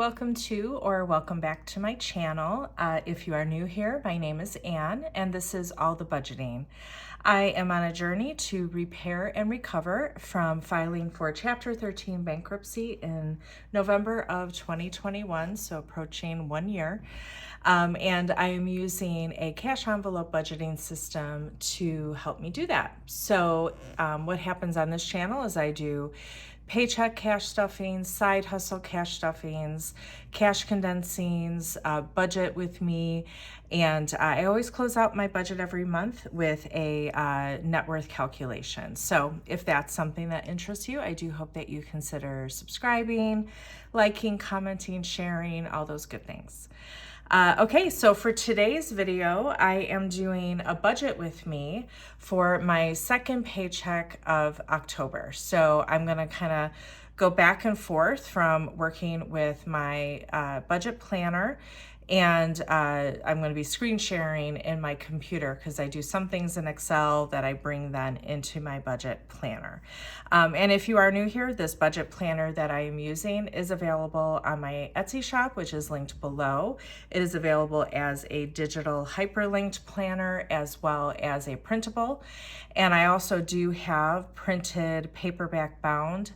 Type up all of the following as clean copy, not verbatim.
welcome to or welcome back to my channel. If you are new here, my name is Anne and this is All the Budgeting. I am on a journey to repair and recover from filing for Chapter 13 bankruptcy in November of 2021, so approaching 1 year. And I am using a cash envelope budgeting system to help me do that. So what happens on this channel is I do paycheck cash stuffings, side hustle cash stuffings, cash condensings, budget with me, and I always close out my budget every month with a net worth calculation. So if that's something that interests you, I do hope that you consider subscribing, liking, commenting, sharing, all those good things. Okay, so for today's video, I am doing a budget with me for my second paycheck of October. So I'm gonna kind of go back and forth from working with my budget planner, and I'm going to be screen sharing in my computer because I do some things in Excel that I bring then into my budget planner. And if you are new here, this budget planner that I am using is available on my Etsy shop, which is linked below. It is available as a digital hyperlinked planner as well as a printable. And I also do have printed paperback bound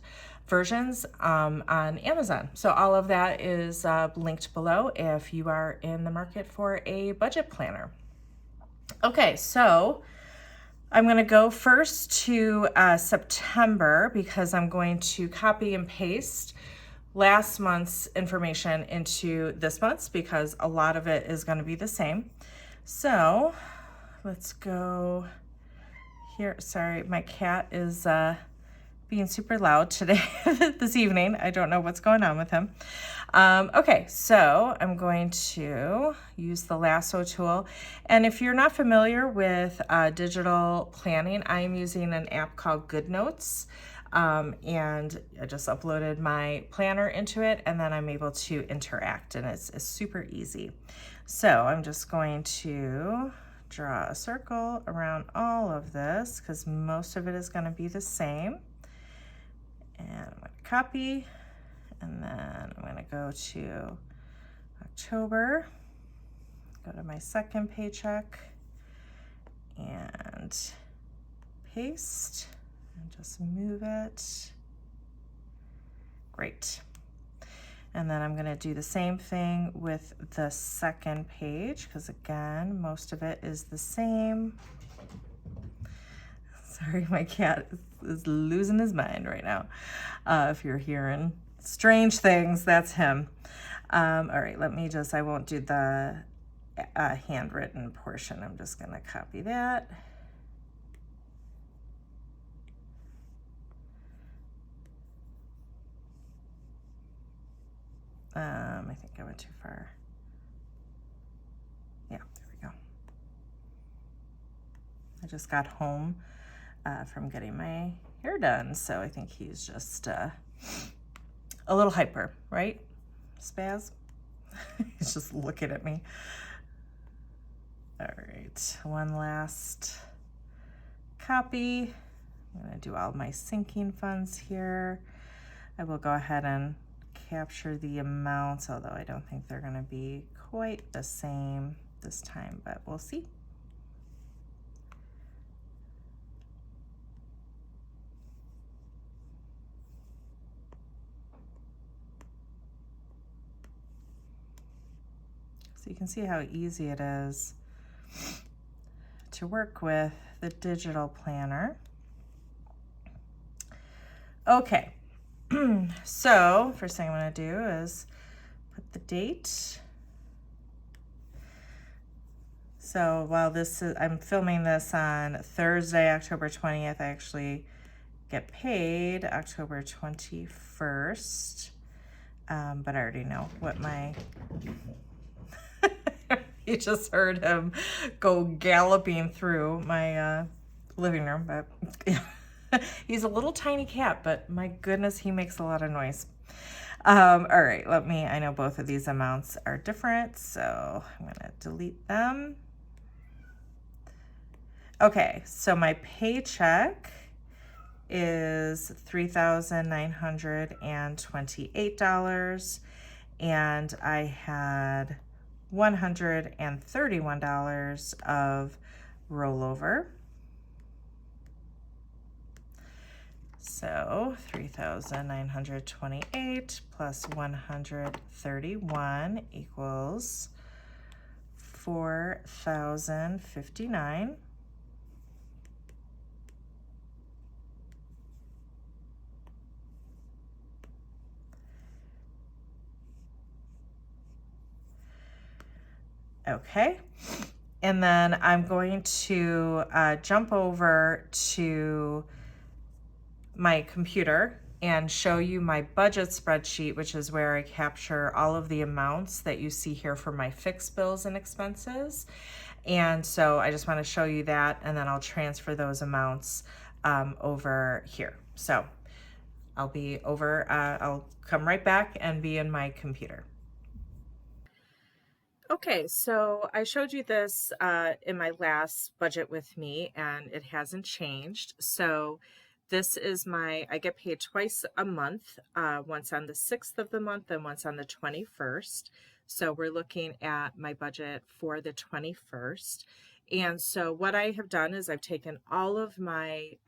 versions on Amazon. So all of that is linked below if you are in the market for a budget planner. Okay, so I'm going to go first to September because I'm going to copy and paste last month's information into this month's because a lot of it is going to be the same. So let's go here. Sorry, my cat is being super loud today, this evening. I don't know what's going on with him. Okay, so I'm going to use the lasso tool. And if you're not familiar with digital planning, I'm using an app called GoodNotes. And I just uploaded my planner into it, and then I'm able to interact, and it's super easy. So I'm just going to draw a circle around all of this because most of it is going to be the same. And I'm going to copy, and then I'm going to go to October, go to my second paycheck, and paste, and just move it. Great. And then I'm going to do the same thing with the second page, because again, most of it is the same. Sorry, my cat is losing his mind right now. If you're hearing strange things, that's him. All right, I won't do the handwritten portion. I'm just gonna copy that. I think I went too far. Yeah, there we go. I just got home from getting my hair done, so I think he's just a little hyper, right? Spaz? He's just looking at me. All right, one last copy. I'm gonna do all my sinking funds here. I will go ahead and capture the amounts, although I don't think they're gonna be quite the same this time, but we'll see. So you can see how easy it is to work with the digital planner. Okay, so first thing I'm going to do is put the date. So while I'm filming this on Thursday, October 20th, I actually get paid October 21st, but I already know what my you just heard him go galloping through my living room, but he's a little tiny cat, but my goodness, he makes a lot of noise. All right, I know both of these amounts are different, so I'm gonna delete them. Okay, so my paycheck is $3,928, and I had $131 of rollover. So 3,928 plus 131 equals 4,059. Okay, and then I'm going to jump over to my computer and show you my budget spreadsheet, which is where I capture all of the amounts that you see here for my fixed bills and expenses. And so I just want to show you that, and then I'll transfer those amounts over here. So I'll come right back and be in my computer. Okay, so I showed you this in my last budget with me, and it hasn't changed. So this is I get paid twice a month, once on the 6th of the month and once on the 21st. So we're looking at my budget for the 21st. And so what I have done is I've taken all of my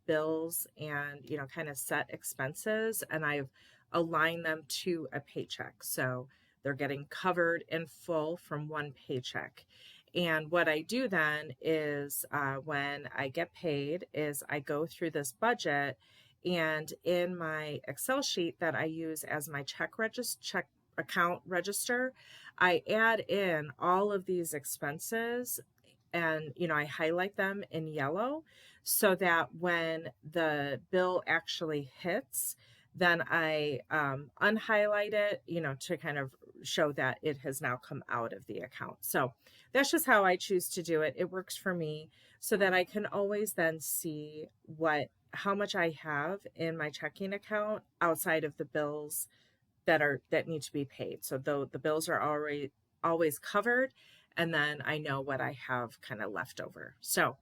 bills and, kind of set expenses, and I've aligned them to a paycheck. So they're getting covered in full from one paycheck. And what I do then is when I get paid is I go through this budget, and in my Excel sheet that I use as my check account register, I add in all of these expenses, and I highlight them in yellow so that when the bill actually hits, then I unhighlight it, to kind of show that it has now come out of the account. So that's just how I choose to do it. It works for me so that I can always then see how much I have in my checking account outside of the bills that need to be paid. So though the bills are already always covered, and then I know what I have kind of left over. So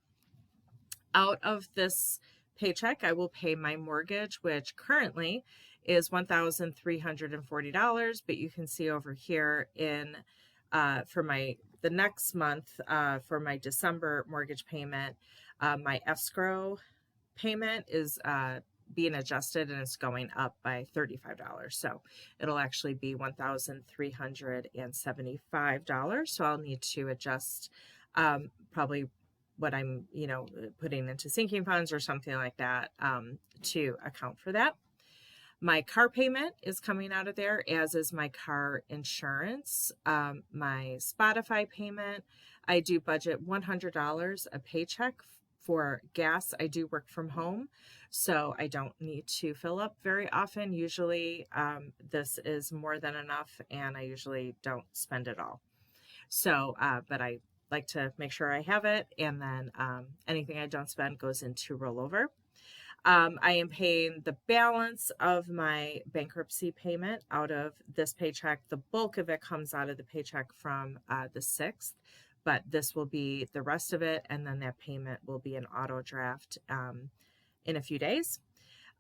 out of this paycheck, I will pay my mortgage, which currently is $1,340. But you can see over here for the next month, for my December mortgage payment, my escrow payment is being adjusted, and it's going up by $35. So it'll actually be $1,375. So I'll need to adjust probably what I'm, putting into sinking funds or something like that to account for that. My car payment is coming out of there, as is my car insurance. My Spotify payment, I do budget $100 a paycheck for gas. I do work from home, so I don't need to fill up very often. Usually this is more than enough, and I usually don't spend it all. So, but I like to make sure I have it, and then anything I don't spend goes into rollover. I am paying the balance of my bankruptcy payment out of this paycheck. The bulk of it comes out of the paycheck from the 6th, but this will be the rest of it, and then that payment will be an auto draft in a few days.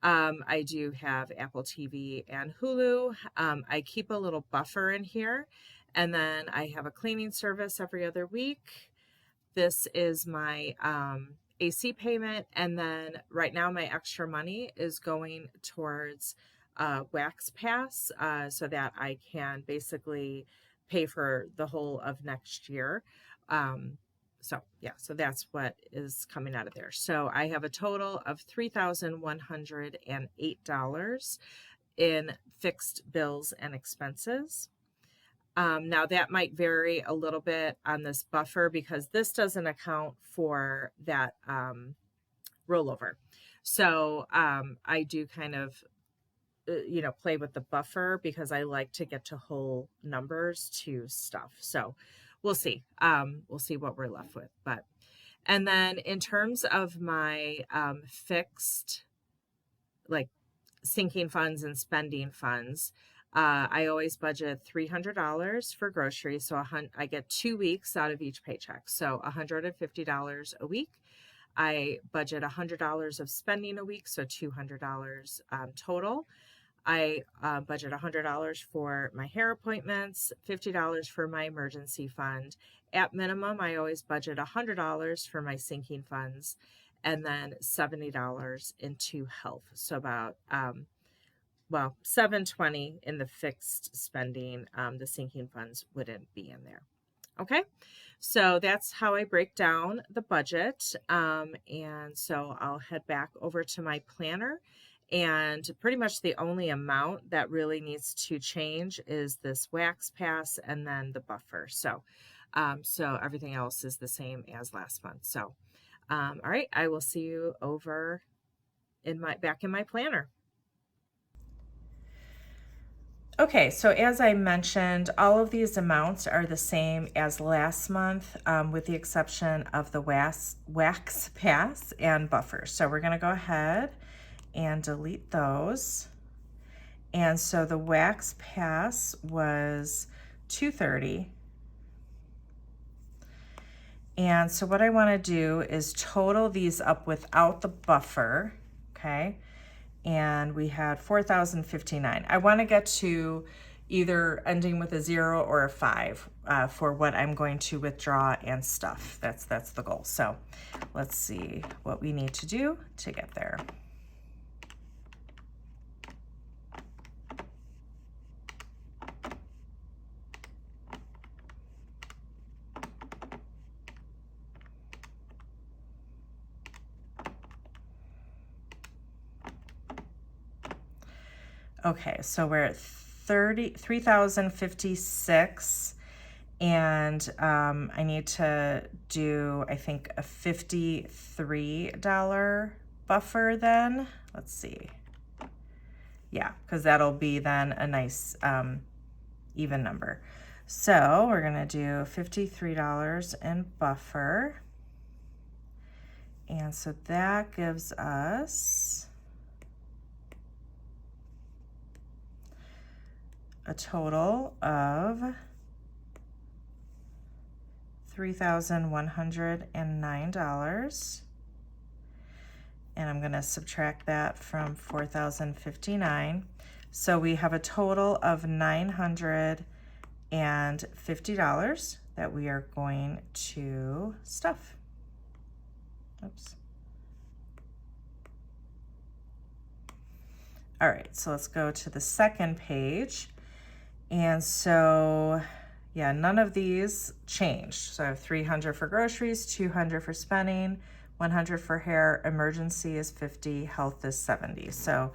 I do have Apple TV and Hulu. I keep a little buffer in here, and then I have a cleaning service every other week. This is my AC payment, and then right now my extra money is going towards Wax Pass, so that I can basically pay for the whole of next year. So that's what is coming out of there. So I have a total of $3,108 in fixed bills and expenses. Now that might vary a little bit on this buffer, because this doesn't account for that rollover. So I do kind of play with the buffer, because I like to get to whole numbers to stuff. So we'll see. We'll see what we're left with. And then in terms of my fixed, like, sinking funds and spending funds, I always budget $300 for groceries. So I get 2 weeks out of each paycheck. So $150 a week. I budget $100 of spending a week, so $200 total. I budget $100 for my hair appointments, $50 for my emergency fund. At minimum, I always budget $100 for my sinking funds, and then $70 into health. So about well, 720 in the fixed spending. The sinking funds wouldn't be in there. Okay, so that's how I break down the budget. And so I'll head back over to my planner. And pretty much the only amount that really needs to change is this wax pass and then the buffer. So everything else is the same as last month. So, all right, I will see you over back in my planner. Okay, so as I mentioned, all of these amounts are the same as last month, with the exception of the wax pass and buffer. So we're going to go ahead and delete those. And so the wax pass was $230. And so what I want to do is total these up without the buffer, okay? And we had 4,059. I want to get to either ending with a 0 or a 5 for what I'm going to withdraw and stuff. That's the goal. So let's see what we need to do to get there. Okay, so we're at 3,056, and I need to do, I think, a $53 buffer then. Let's see. Yeah, because that'll be then a nice even number. So we're gonna do $53 in buffer. And so that gives us a total of $3,109. And I'm going to subtract that from 4,059. So we have a total of $950 that we are going to stuff. Oops. All right, so let's go to the second page. And so, yeah, none of these changed. So I have 300 for groceries, 200 for spending, 100 for hair, emergency is 50, health is 70. So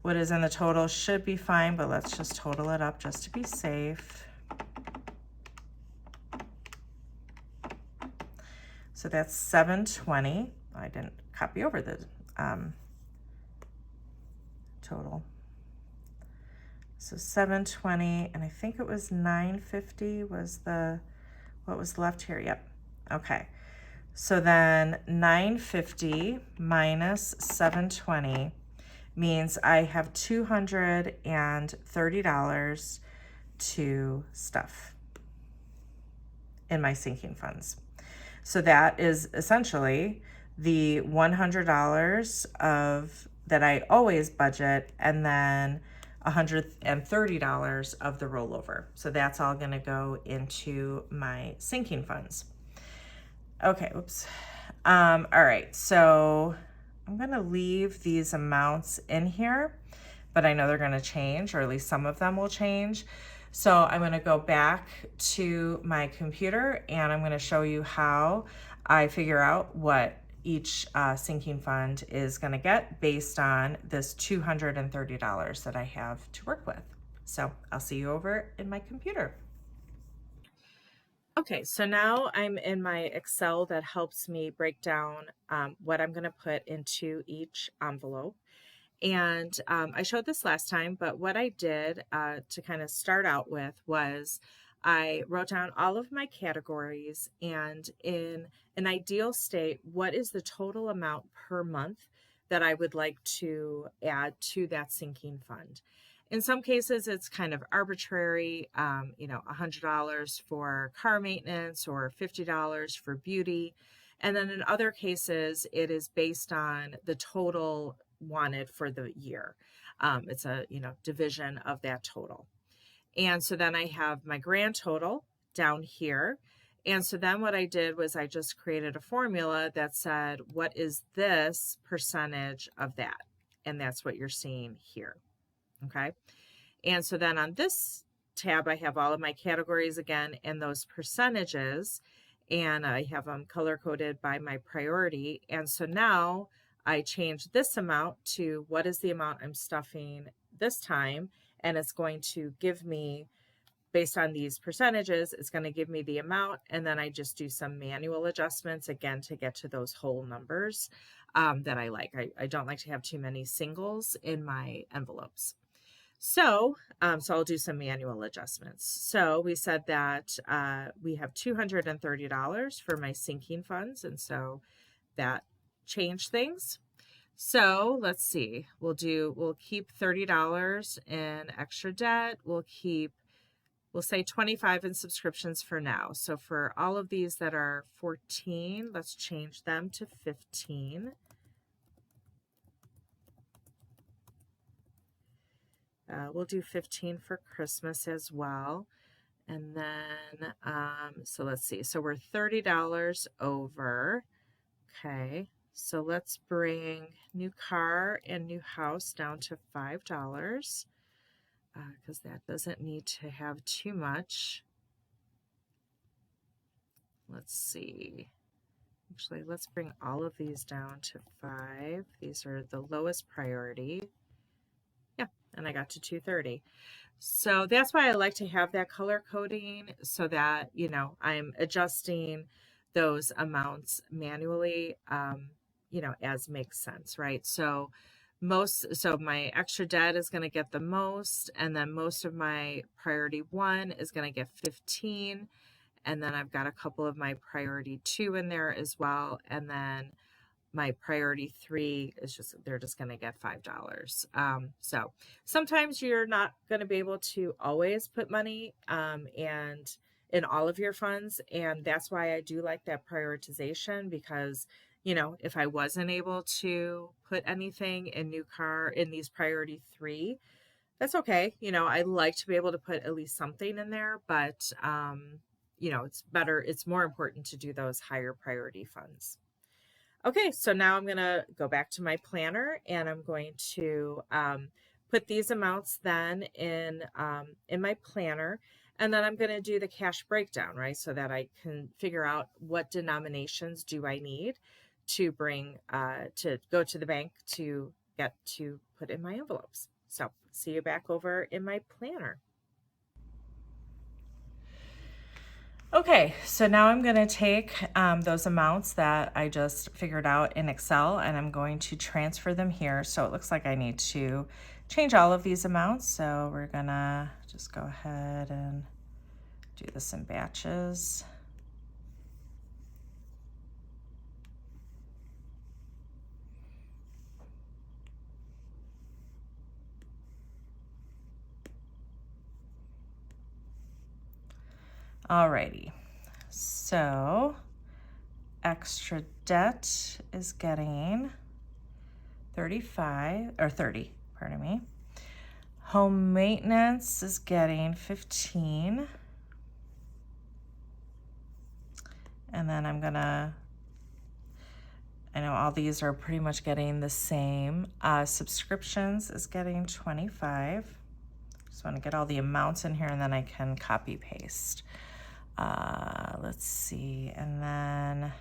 what is in the total should be fine, but let's just total it up just to be safe. So that's 720. I didn't copy over the total. So 720, and I think it was 950 was what was left here. Yep. Okay. So then 950 minus 720 means I have $230 to stuff in my sinking funds. So that is essentially the $100 that I always budget, and then $130 of the rollover. So that's all going to go into my sinking funds. Okay, oops. All right, so I'm going to leave these amounts in here, but I know they're going to change, or at least some of them will change. So I'm going to go back to my computer and I'm going to show you how I figure out what each sinking fund is going to get based on this $230 that I have to work with. So I'll see you over in my computer. Okay, so now I'm in my Excel that helps me break down what I'm going to put into each envelope. And I showed this last time, but what I did to kind of start out with was I wrote down all of my categories, and in an ideal state, what is the total amount per month that I would like to add to that sinking fund. In some cases, it's kind of arbitrary, $100 for car maintenance or $50 for beauty. And then in other cases, it is based on the total wanted for the year. It's a, division of that total. And so then I have my grand total down here. And so then what I did was I just created a formula that said, what is this percentage of that? And that's what you're seeing here. Okay. And so then on this tab, I have all of my categories again and those percentages, and I have them color coded by my priority. And so now I change this amount to what is the amount I'm stuffing this time. And it's going to give me, based on these percentages, it's going to give me the amount. And then I just do some manual adjustments again to get to those whole numbers that I like. I don't like to have too many singles in my envelopes. So I'll do some manual adjustments. So we said that we have $230 for my sinking funds. And so that changed things. So let's see, we'll keep $30 in extra debt. We'll say 25 in subscriptions for now. So for all of these that are 14, let's change them to 15. We'll do 15 for Christmas as well. And then, so let's see. So we're $30 over. Okay. So let's bring new car and new house down to $5 because that doesn't need to have too much. Let's see. Actually, let's bring all of these down to 5. These are the lowest priority. Yeah, and I got to 230. So that's why I like to have that color coding so that, I'm adjusting those amounts manually, as makes sense, right? So my extra debt is going to get the most, and then most of my priority 1 is going to get 15. And then I've got a couple of my priority 2 in there as well. And then my priority 3 is they're just going to get $5. So sometimes you're not going to be able to always put money and in all of your funds. And that's why I do like that prioritization, because, if I wasn't able to put anything in new car in these priority 3, that's okay. I like to be able to put at least something in there, but, it's more important to do those higher priority funds. Okay, so now I'm going to go back to my planner, and I'm going to put these amounts then in my planner, and then I'm going to do the cash breakdown, right? So that I can figure out what denominations do I need to bring to go to the bank to get to put in my envelopes. So see you back over in my planner. Okay, so now I'm going to take those amounts that I just figured out in Excel, and I'm going to transfer them here. So it looks like I need to change all of these amounts. So we're going to just go ahead and do this in batches. Alrighty, so extra debt is getting 30, pardon me. Home maintenance is getting 15. And then I know all these are pretty much getting the same. Subscriptions is getting 25. Just want to get all the amounts in here, and then I can copy paste. Let's see, and then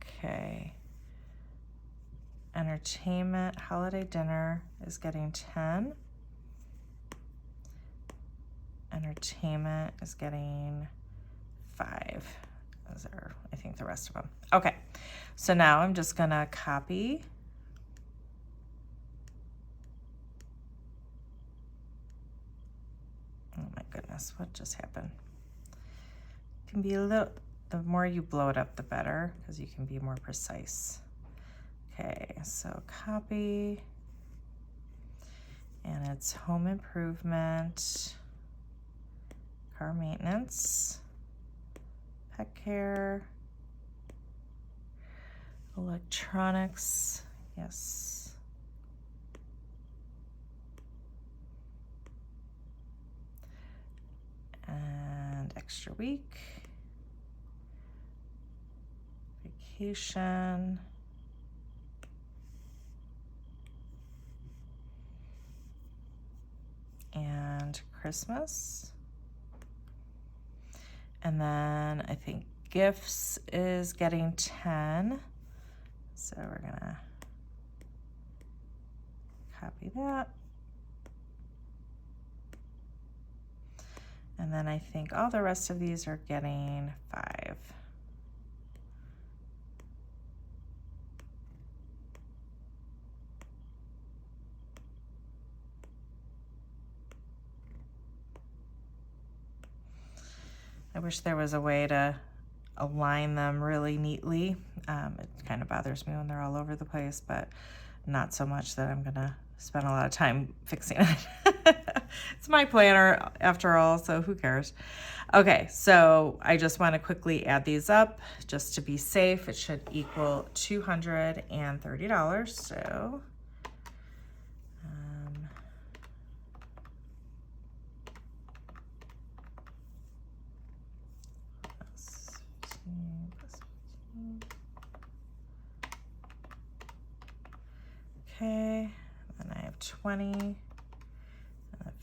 okay. Entertainment, holiday dinner is getting 10. Entertainment is getting 5. Those are, I think, the rest of them. Okay, so now I'm just gonna copy. Oh my goodness, what just happened? It can be the more you blow it up, the better, because you can be more precise. Okay, so copy, and it's home improvement, car maintenance, pet care, Electronics, yes. And extra week. Vacation. And Christmas. And then I think gifts is getting 10. So we're gonna copy that. And then I think all the rest of these are getting 5. I wish there was a way to align them really neatly. It kind of bothers me when they're all over the place, but not so much that I'm gonna spend a lot of time fixing it. It's my planner after all, so who cares? Okay, so I just want to quickly add these up just to be safe. It should equal $230. So plus 15 plus 15. Okay, then I have 20.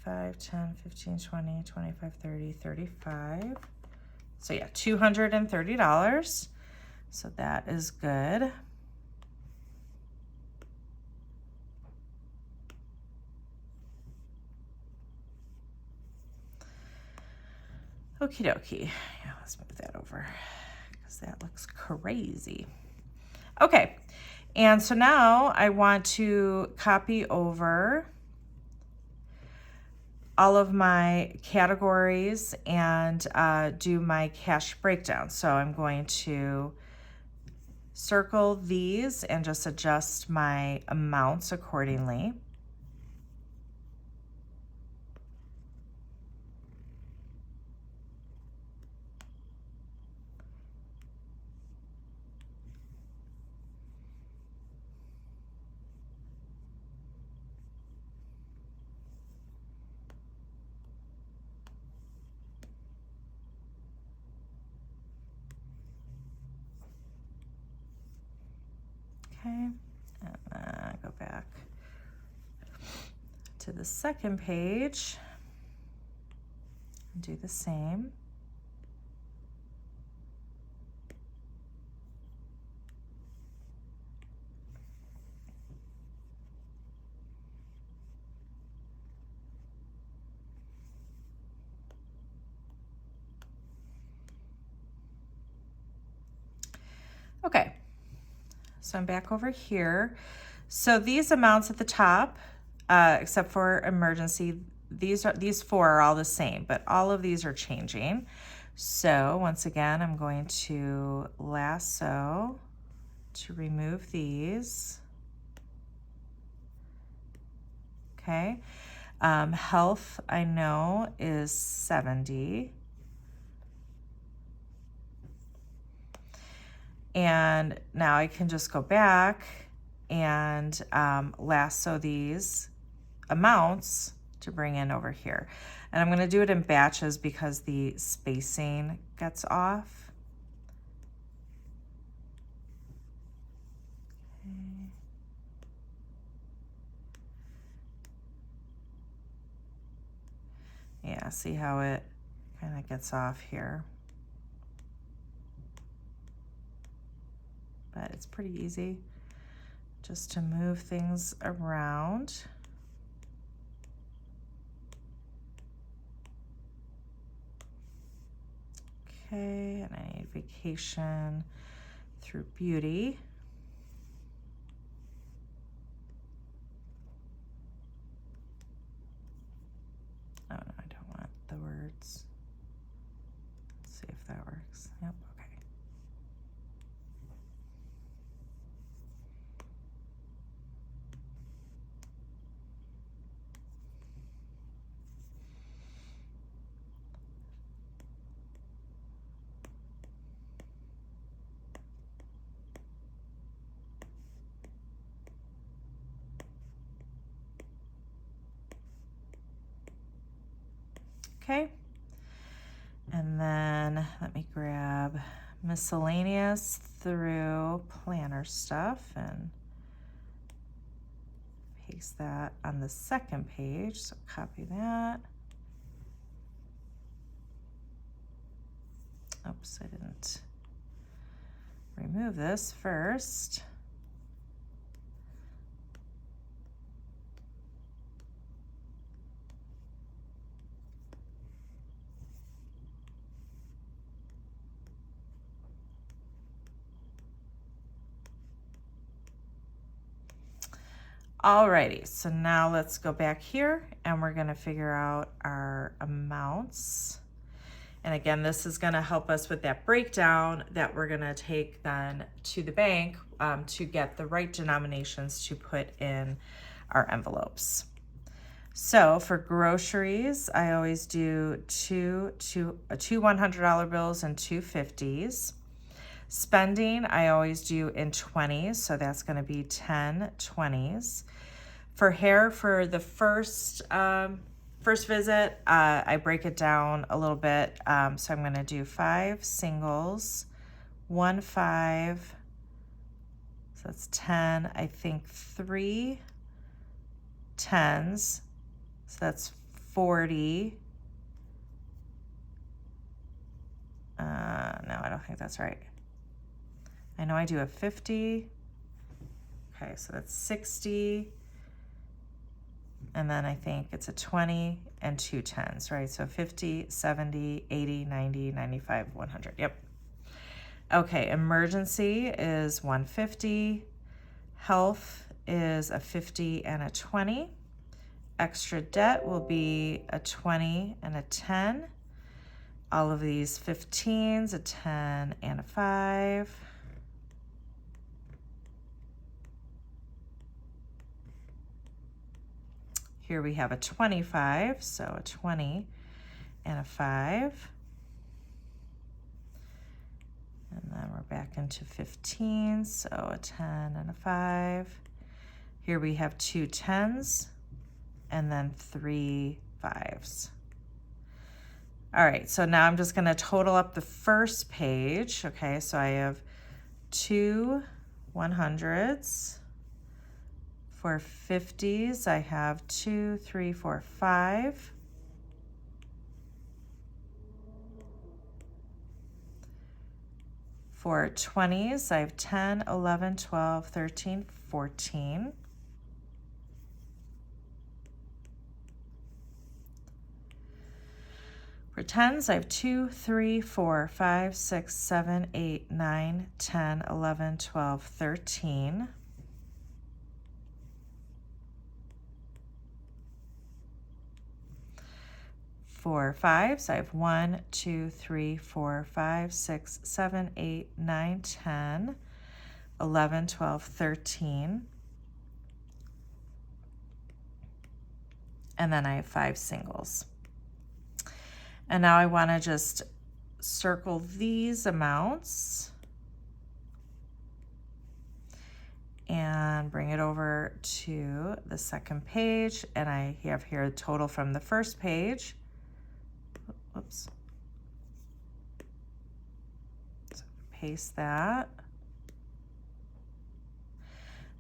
5, 10, 15, 20, 25, 30, 35. So yeah, $230. So that is good. Okie dokie. Yeah, let's move that over because that looks crazy. Okay, and so now I want to copy over all of my categories and do my cash breakdown. So I'm going to circle these and just adjust my amounts accordingly. Okay, and then go back to the second page and do the same. Okay, so I'm back over here. So these amounts at the top, except for emergency, these 4 are all the same, but all of these are changing. So once again, I'm going to lasso to remove these. Okay, health I know is 70. And now I can just go back and lasso these amounts to bring in over here. And I'm gonna do it in batches because the spacing gets off. Okay. Yeah, see how it kind of gets off here. But it's pretty easy just to move things around. Okay, and I need vacation through beauty. Oh no, I don't want the words. Let's see if that works. Yep, okay. Okay. And then let me grab miscellaneous through planner stuff and paste that on the second page. So copy that. Oops, I didn't remove this first. Alrighty, so now let's go back here and we're gonna figure out our amounts. And again, this is gonna help us with that breakdown that we're gonna take then to the bank to get the right denominations to put in our envelopes. So for groceries, I always do two $100 bills and two 50s. Spending, I always do in 20s, so that's going to be 10 20s. For hair, for the first visit, I break it down a little bit. So I'm going to do 5 singles, 1 5, so that's 10. I think 3 10s, so that's 40. No, I don't think that's right. I know I do a 50. Okay, so that's 60. And then I think it's a 20 and 2 10s, right? So 50, 70, 80, 90, 95, 100. Yep. Okay, emergency is 150. Health is a 50 and a 20. Extra debt will be a 20 and a 10. All of these 15s, a 10 and a 5. Here we have a 25, so a 20 and a 5. And then we're back into 15, so a 10 and a 5. Here we have 2 10s and then 3 5s. All right, so now I'm just gonna total up the first page. Okay, so I have 2 100s. For 50s, I have 2, 3, 4, 5. For 20s, I have 10, 11, 12, 13, 14. For 10s, I have 2, 3, 4, 5, 6, 7, 8, 9, 10, 11, 12, 13. For 5s, I have 1, 2, 3, 4, 5, 6, 7, 8, 9, 10, 11, 12, 13. And then I have 5 singles. And now I want to just circle these amounts and bring it over to the second page. And I have here a total from the first page. Whoops. So paste that.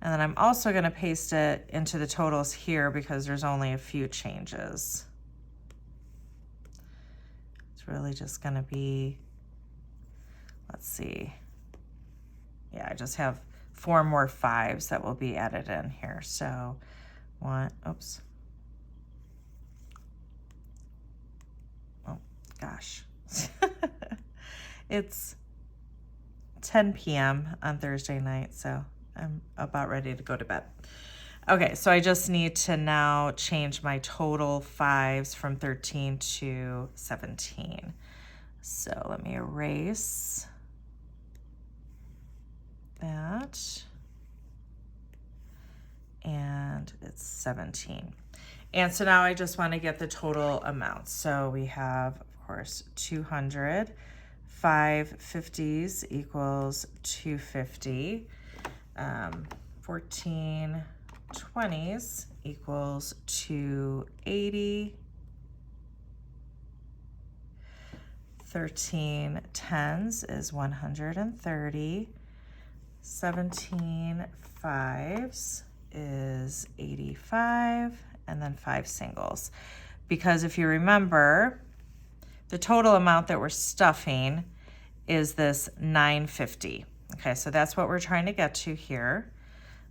And then I'm also going to paste it into the totals here because there's only a few changes. It's really just going to be, let's see. Yeah, I just have 4 more 5s that will be added in here. So oops. Oh, gosh. It's 10 p.m. on Thursday night, so I'm about ready to go to bed. Okay, so I just need to now change my total 5s from 13 to 17. So let me erase that. And it's 17. And so now I just want to get the total amount. So we have, of course, 200. 5 50s equals 250. 14 20s equals 280. 13 tens is 130. 17 fives is 85, and then 5 singles. Because if you remember, the total amount that we're stuffing is this 950. Okay, so that's what we're trying to get to here.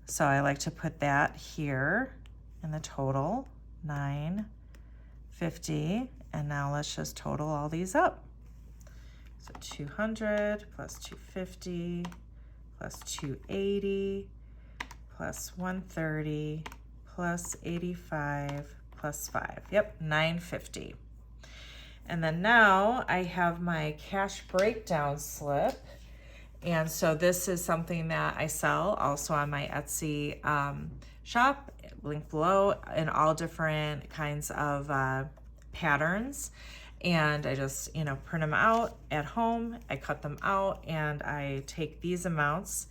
So I like to put that here in the total, 950. And now let's just total all these up. So 200 plus 250 plus 280 plus 130 plus 85 plus 5. Yep, 950. And then now I have my cash breakdown slip. And so this is something that I sell also on my Etsy shop, link below, in all different kinds of patterns. And I just, print them out at home. I cut them out and I take these amounts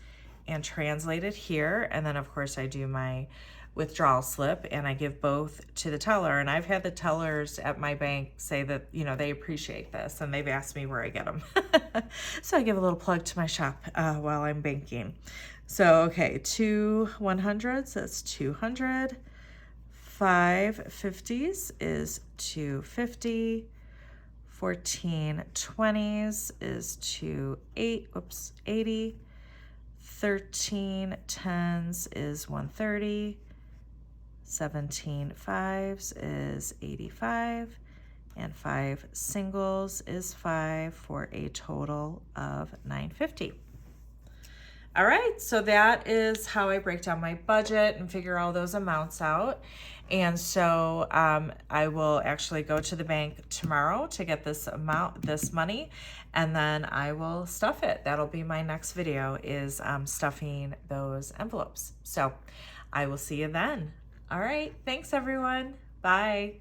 and translate it here. And then of course I do my withdrawal slip and I give both to the teller. And I've had the tellers at my bank say that, they appreciate this and they've asked me where I get them. So I give a little plug to my shop while I'm banking. So, okay, 2 100s, that's 200. 5 50s is 250. 14 20s is 80. 13 10s is 130. 17 fives is 85. And 5 singles is 5 for a total of 950. All right, so that is how I break down my budget and figure all those amounts out. And so I will actually go to the bank tomorrow to get this money, and then I will stuff it. That'll be my next video, is stuffing those envelopes. So I will see you then. All right, thanks everyone. Bye.